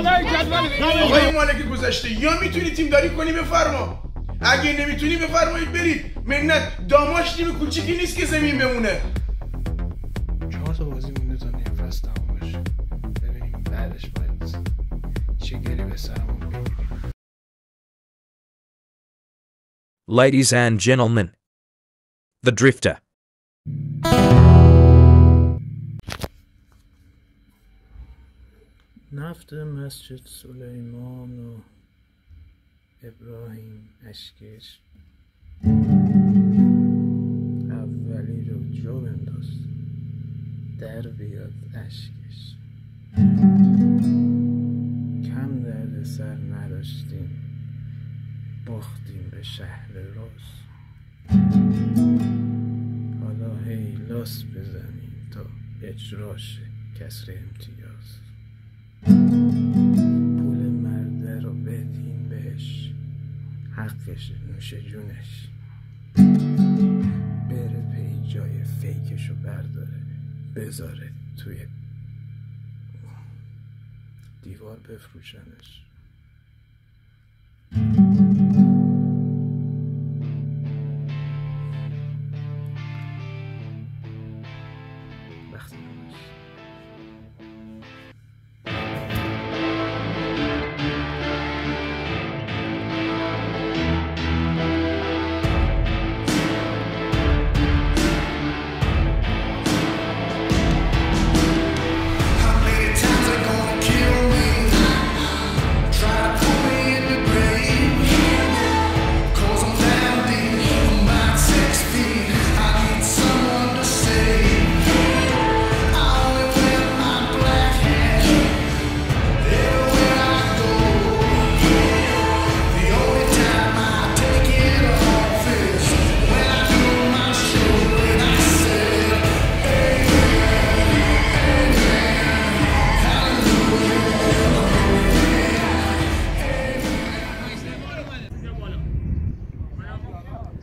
آقای مالک گذشته، یا میتونی تیم داری کنی بفرما، اگه نمیتونی بفرمایید برید. منت داماش تیم کوچیکی نیست که زمین بمونه. 4 تا بازی مونده تا نیم فصل تموم بشه. ببینیم بعدش باید چه گلی به سرمون بگیریم. Ladies and gentlemen, the Drifter. نفت مسجد سلیمان و ابراهیم اشکش اولی رو جا بنداز در بیاد اشکش. کم درد سر نداشتیم باختیم به شهر راز. حالا هی لاس بزنیم تا اجراش کسر امتیاز. پول مرده رو بدیم بهش حقش نوش جونش. بره پی جای فیکشو برداره بذاره توی دیوار بفروشنش. وقتی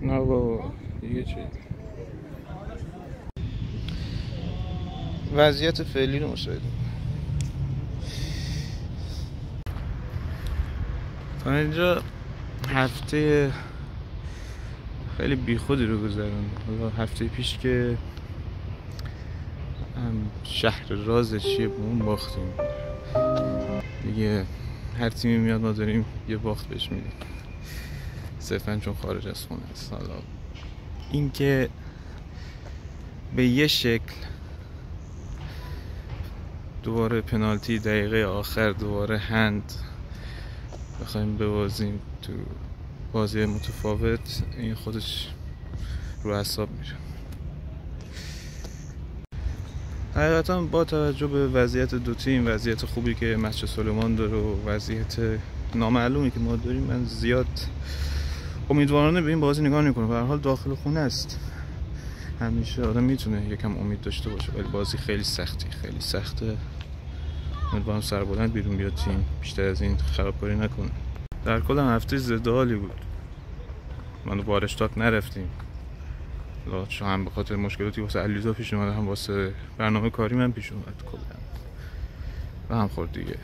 نه بابا دیگه چی؟ وضعیت فعلی رو مشاهده تا اینجا هفته خیلی بیخودی رو گذرون. هفته پیش که شهر رازش چیه به اون باختیم دیگه. هر تیمی میاد ما داریم یه باخت بهش میدیم صرفا چون خارج از خونه است. حالا این که به یه شکل دوباره پنالتی دقیقه آخر دوباره هند بخوایم ببازیم تو بازی متفاوت، این خودش رو اعصاب میره. حقیقتا با توجه به وضعیت دو تیم، وضعیت خوبی که مسجد سلیمان داره و وضعیت نامعلومی که ما داریم، من زیاد امیدوارانه به این بازی نگاه نکنم. به هر حال داخل خونه است، همیشه آدم میتونه یکم امید داشته باشه، ولی بازی خیلی سخته. امیدوارم سربلند بیرون بیاد تیم، بیشتر از این خرابکاری نکنه. در کل هفته ضد حالی بود. ما بارشتاک نرفتیم، چون هم به خاطر مشکلاتی واسه علیرضا پیش اومد، هم واسه برنامه کاری من پیش اومد کلا و هم خورد دیگه.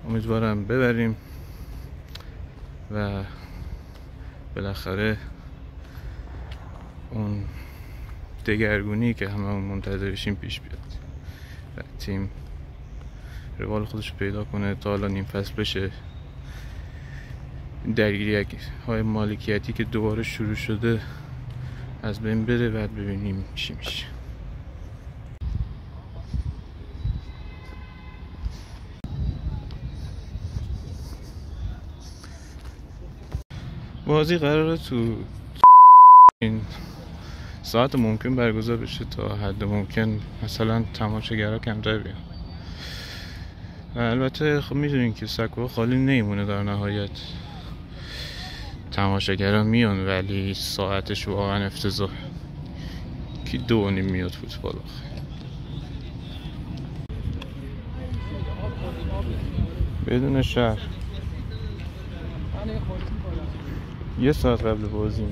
امیدوارم ببریم و بالاخره اون دگرگونی که هممون منتظرشیم پیش بیاد و تیم روال خودش پیدا کنه تا حالا نیم فصل بشه. درگیری های مالکیتی که دوباره شروع شده از بین بره، بعد ببینیم چی میشه. بازی قراره تو این ساعت ممکن برگزار بشه تا حد ممکن مثلا تماشاگرها کمتر بیان. و البته خب میدونین که سکوها خالی نیمونه، در نهایت تماشاگرها میان، ولی ساعتش واقعا افتضاح. کی 2:30 میاد فوتبال آخه؟ بدون شهر 1 ساعت قبل بازی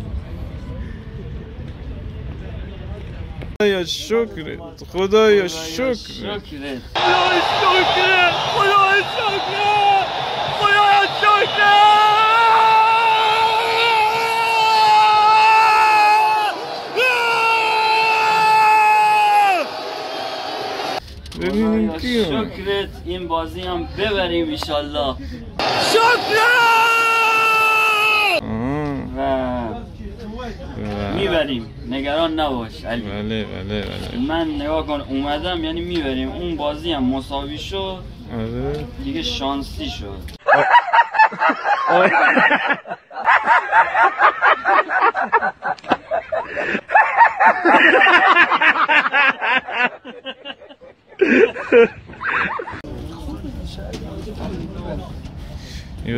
خدایا شکرت خدایا شکرت خدایا شکرت خدایا شکرت خدایا شکرت ببینیم کیه شکرت این بازی هم ببریم انشالله شکرت و میبریم نگران نباش علی. بله من نگاه کن اومدم یعنی میبریم. اون بازی هم مساوی شد دیگه شانسی شد.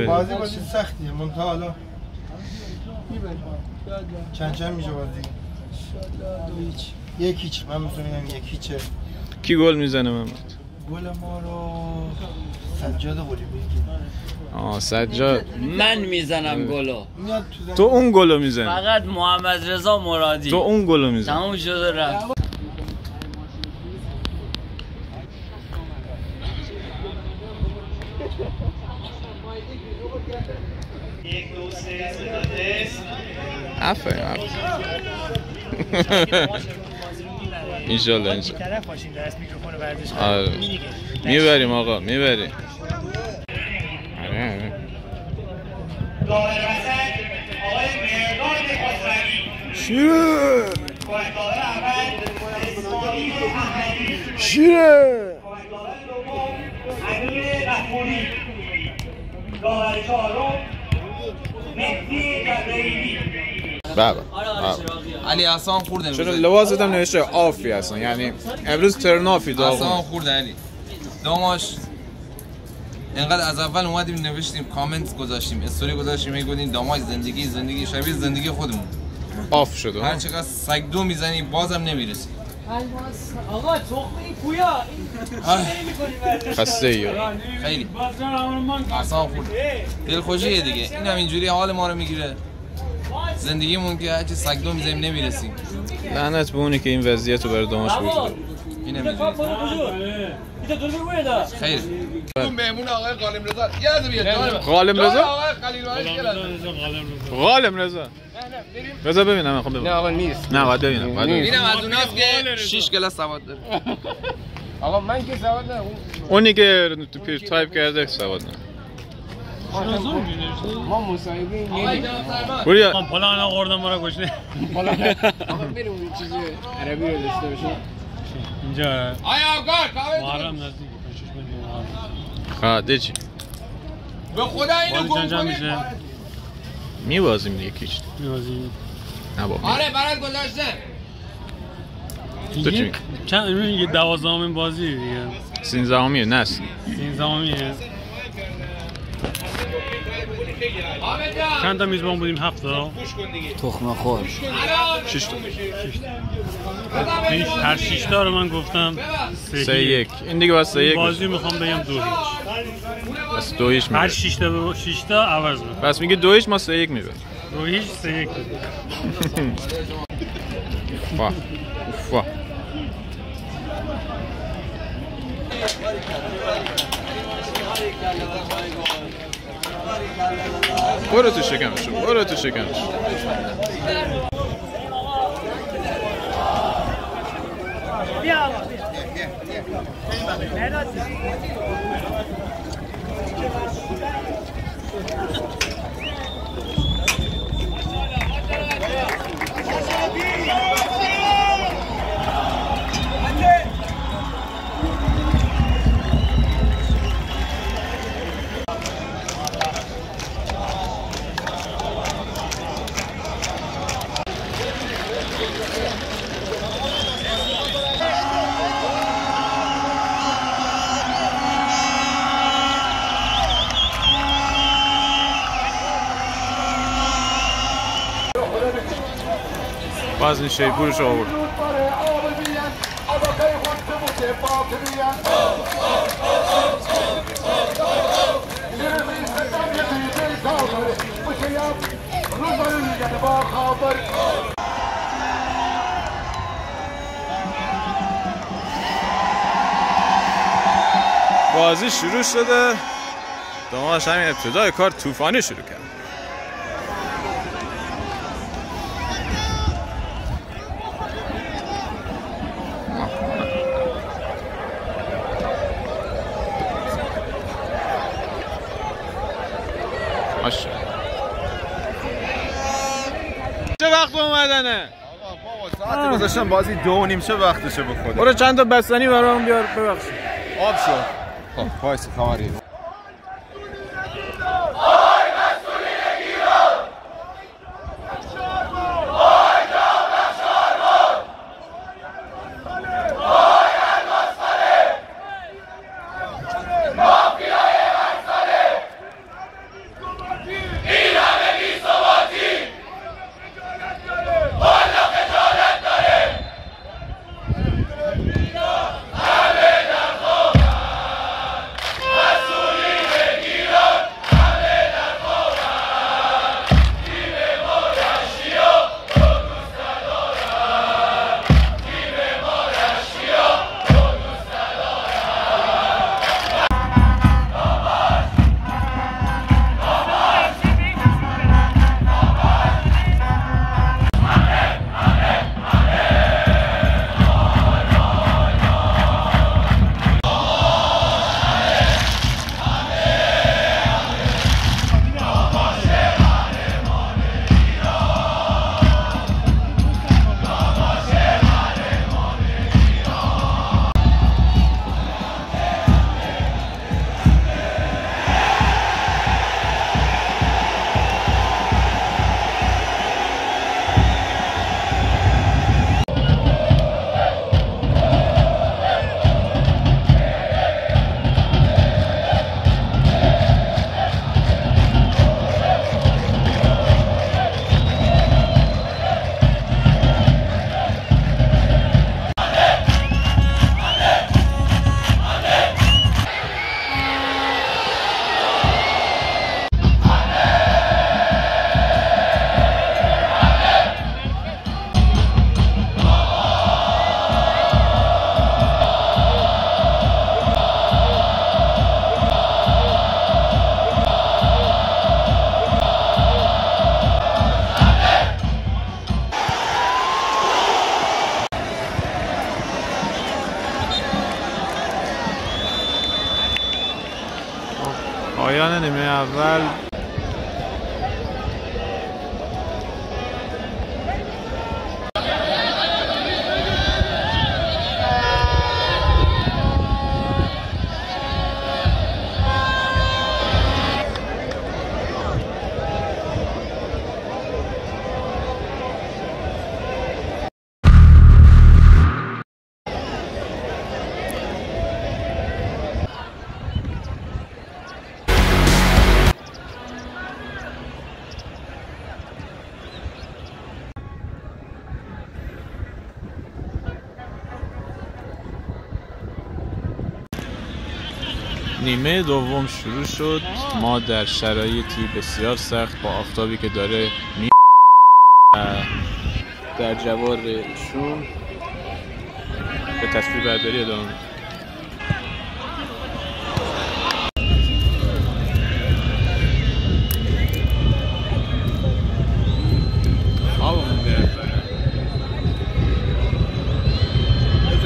بازی سختیه منتها حالا چند میشه بازی؟ یک هیچ. من میتونم یک هیچه. کی گل میزنه محمد؟ گل ما رو سجاد قلی بگیم. سجاد من میزنم گلو. تو اون گلو میزنی. فقط محمد رضا مرادی تو اون گلو میزنی. تموم شده رفت. عفه اینشالله میبریم آقا میبریم. شیره شیره بابا علی اصلا خورده. چرا لباست هم نوشته آفی اصلا یعنی امروز ترنافی داغون اصلا خورده علی داماش. اینقدر از اول اومدیم نوشتیم کامنت گذاشتیم استوری گذاشتیم میگفتیم داماش زندگی شبیه زندگی خودمون آف شده. هر چقدر سگ دو میزنی بازم نمیرسی. آقا تخمه این کویا خسته ای خیلی اصلا خورده. دلخوشیه دیگه. این هم اینجوری حال ما رو میگیره. زندگیمون که هرچی سگ دو میزنیم نمیرسیم. لعنت به اونی که این وضعیت رو برای داماش بوده. این نمیدونی خیلی اون مهمون آقای غالم رضا یاد بیاد. غالم رضا؟ آقای غالم رضا رضا ببینم. میخوام ببینم. نه آقا نیست. نه باید ببینم. اینم از اوناست که 6 کلاس سواد داره. آقا من که سواد ندارم. اونی که تو پیج تایپ کرده سواد نداره. ما مصاحبه نمیدیم. بوریا پلان آوردم مرا گوشه. آقا بریم اون چیز عربی رو داشته باشیم. اینجا آیا آقا کاوه محرم نزدیک 6 خاده چی؟ به خدا اینو گم کنید. میبازیم یکیش. میبازیم. نه بابا. آره برات گذاشته. تو چی میگی؟ چند این 12مین بازی دیگه. 13میه نه 13میه. چند تا میزبان بودیم؟ 7 تا. تخمه خور 6 تا. هر 6 تا رو من گفتم 3-1. این دیگه واسه 3-1 بازی میخوام بگم 2-0. بس 2-0 هر 6 تا عوض میکنم. بس میگه 2-0 ما 3-1 میبریم. 2-0 3-1. واه واه برو تو شکمش. برو تو شکمش. باز این شیپورش آورد. بازی شروع شده. داماش همین ابتدای کار طوفانی شروع کرد. چه وقت اومدنه؟ آقا ساعت گذاشتم بازی 2:30 چه وقتشه به خدا. برو چند تا بستنی برام بیار ببخشید. آب شد. خب وایس خبری. پایان نیمه اول. نیمه دوم شروع شد. ما در شرایطی بسیار سخت با آفتابی که داره در جوار ایشون به تصویر برداری ادامه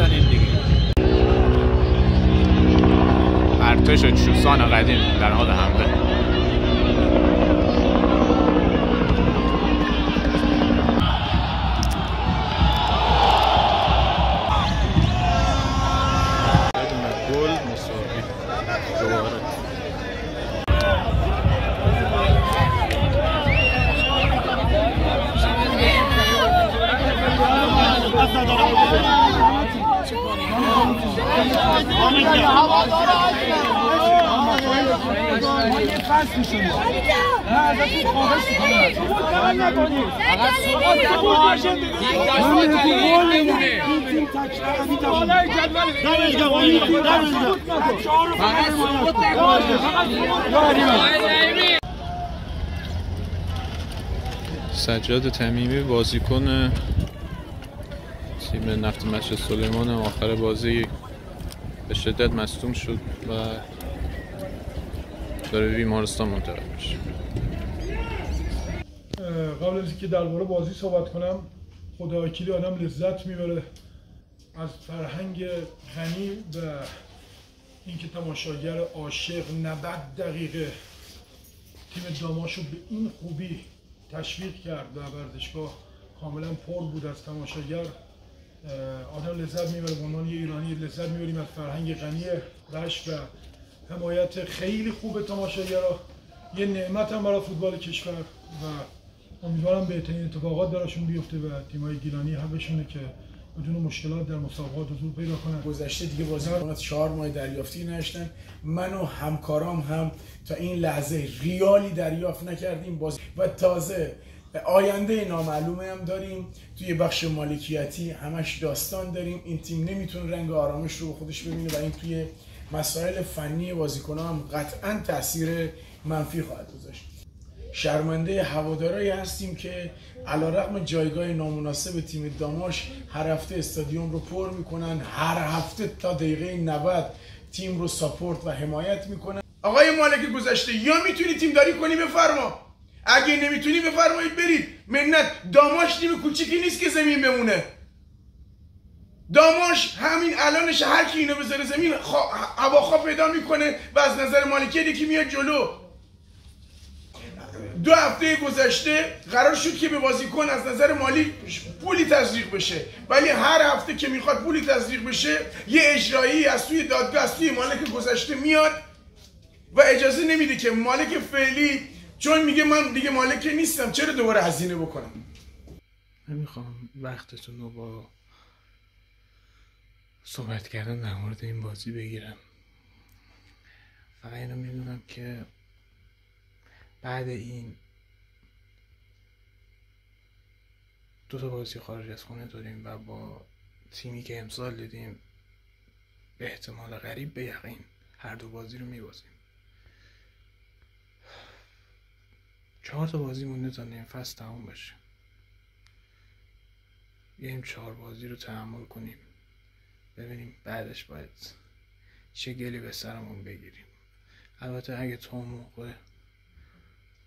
میدیم. ارتش چوسان قدیم در حال حمله. گل مساوی دوباره. سجاد تمیمی بازیکن تیم نفت مشهد سلیمان آخر بازی به شدت مصدوم شد و داره به بیمارستان منتقل میشه. قبل از اینکه درباره بازی صحبت کنم، خدا وکیلی آدم لذت میبره از فرهنگ غنی و اینکه تماشاگر عاشق 90 دقیقه تیم داماشو به این خوبی تشویق کرد و ورزشگاه کاملا پر بود از تماشاگر. آدم لذت میبره، به عنوان یه ایرانی لذت میبریم از فرهنگ غنی رشت و حمایت خیلی خوب تماشاگرها. یه نعمت هم برای فوتبال کشور و امیدوارم بهترین اتفاقات براشون بیفته و تیم‌های گیلانی حقشونه که بدون مشکلات در مسابقات حضور پیدا کنن. گذشته دیگه بازیکنان 4 ماه دریافتی نداشتن. من و همکارام هم تا این لحظه ریالی دریافت نکردیم و تازه آینده نامعلومه هم داریم. توی بخش مالکیتی همش داستان داریم. این تیم نمیتونه رنگ آرامش رو به خودش ببینه و این توی مسائل فنی بازیکنان هم قطعا تاثیر منفی خواهد گذاشت. شرمنده هوادارایی هستیم که علیرغم جایگاه نامناسب تیم داماش هر هفته استادیوم رو پر میکنن، هر هفته تا دقیقه 90 تیم رو ساپورت و حمایت میکنن. آقای مالک گذشته، یا میتونی تیم داری کنی بفرما، اگه نمیتونی بفرمایید برید. منت داماش تیم کوچیکی نیست که زمین بمونه. داماش همین الانش هر کی اینو بذاره زمین هواخواه پیدا میکنه و از نظر مالکیت یکی میاد جلو. 2 هفته گذشته قرار شد که به بازیکن از نظر مالی پولی تزریق بشه، ولی هر هفته که میخواد پولی تزریق بشه یه اجرایی از توی دادگاه از توی مالک گذشته میاد و اجازه نمیده که مالک فعلی، چون میگه من دیگه مالک نیستم، چرا دوباره هزینه بکنم. نمیخوام وقتتون رو با صحبت کردن در مورد این بازی بگیرم. فقط اینو میدونم که بعد این 2 تا بازی خارج از خونه داریم و با تیمی که امسال دیدیم به احتمال قریب به یقین هر 2 بازی رو میبازیم. 4 تا بازی مونده تا نیم فصل تموم بشه. بیاییم 4 بازی رو تحمل کنیم، ببینیم بعدش باید چه گلی به سرمون بگیریم. البته اگه تا موقع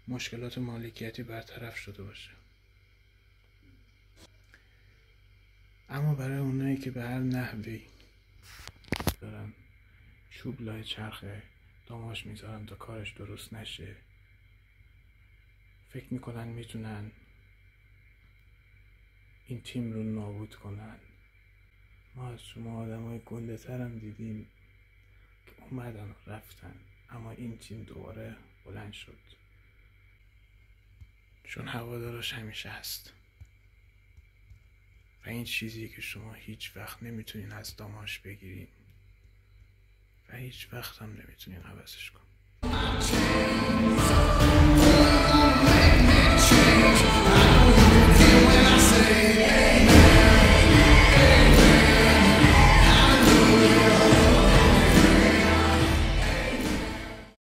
مشکلات مالکیتی برطرف شده باشه. اما برای اونایی که به هر نحوی دارن چوب لای چرخ داماش میذارن تا کارش درست نشه، فکر میکنن میتونن این تیم رو نابود کنن. ما از شما آدمای گنده ترم دیدیم که اومدن و رفتن، اما این تیم دوباره بلند شد، چون هوادارش همیشه هست و این چیزی که شما هیچ وقت نمیتونین از داماش بگیرین و هیچ وقت هم نمیتونین عوضش کنین.